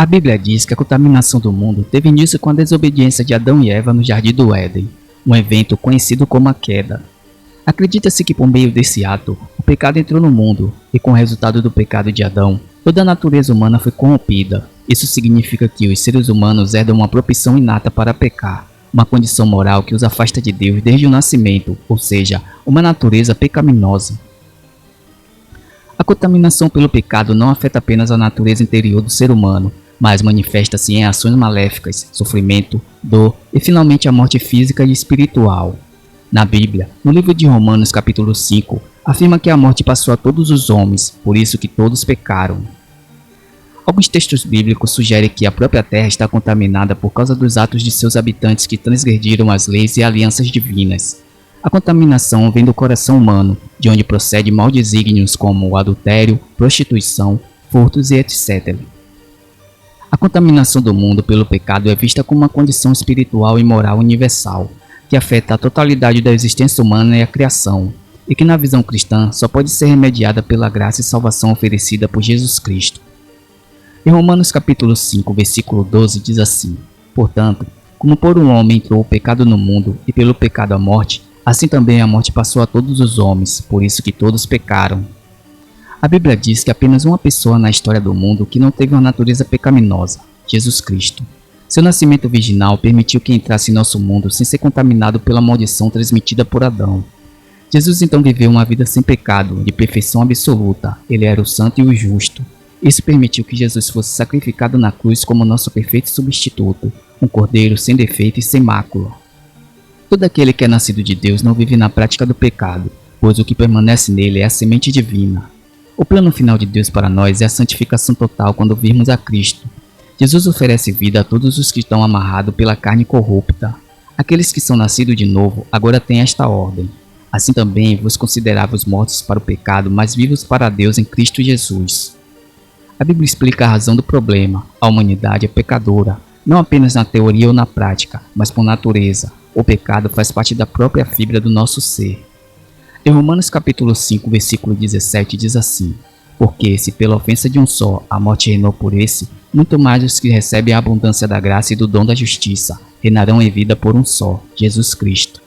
A Bíblia diz que a contaminação do mundo teve início com a desobediência de Adão e Eva no Jardim do Éden, um evento conhecido como a queda. Acredita-se que por meio desse ato, o pecado entrou no mundo e com o resultado do pecado de Adão, toda a natureza humana foi corrompida. Isso significa que os seres humanos herdam uma propensão inata para pecar, uma condição moral que os afasta de Deus desde o nascimento, ou seja, uma natureza pecaminosa. A contaminação pelo pecado não afeta apenas a natureza interior do ser humano, mas manifesta-se em ações maléficas, sofrimento, dor e finalmente a morte física e espiritual. Na Bíblia, no livro de Romanos capítulo 5, afirma que a morte passou a todos os homens, por isso que todos pecaram. Alguns textos bíblicos sugerem que a própria terra está contaminada por causa dos atos de seus habitantes que transgrediram as leis e alianças divinas. A contaminação vem do coração humano, de onde procede maus desígnios como o adultério, prostituição, furtos e etc. A contaminação do mundo pelo pecado é vista como uma condição espiritual e moral universal, que afeta a totalidade da existência humana e a criação, e que na visão cristã só pode ser remediada pela graça e salvação oferecida por Jesus Cristo. Em Romanos capítulo 5, versículo 12 diz assim: Portanto, como por um homem entrou o pecado no mundo e pelo pecado a morte, assim também a morte passou a todos os homens, por isso que todos pecaram. A Bíblia diz que apenas uma pessoa na história do mundo que não teve uma natureza pecaminosa, Jesus Cristo. Seu nascimento virginal permitiu que entrasse em nosso mundo sem ser contaminado pela maldição transmitida por Adão. Jesus então viveu uma vida sem pecado, de perfeição absoluta. Ele era o santo e o justo. Isso permitiu que Jesus fosse sacrificado na cruz como nosso perfeito substituto, um cordeiro sem defeito e sem mácula. Todo aquele que é nascido de Deus não vive na prática do pecado, pois o que permanece nele é a semente divina. O plano final de Deus para nós é a santificação total quando virmos a Cristo. Jesus oferece vida a todos os que estão amarrados pela carne corrupta. Aqueles que são nascidos de novo agora têm esta ordem. Assim também vos considerai-vos mortos para o pecado, mas vivos para Deus em Cristo Jesus. A Bíblia explica a razão do problema. A humanidade é pecadora, não apenas na teoria ou na prática, mas por natureza. O pecado faz parte da própria fibra do nosso ser. Em Romanos capítulo 5, versículo 17 diz assim: Porque se pela ofensa de um só a morte reinou por esse, muito mais os que recebem a abundância da graça e do dom da justiça reinarão em vida por um só, Jesus Cristo.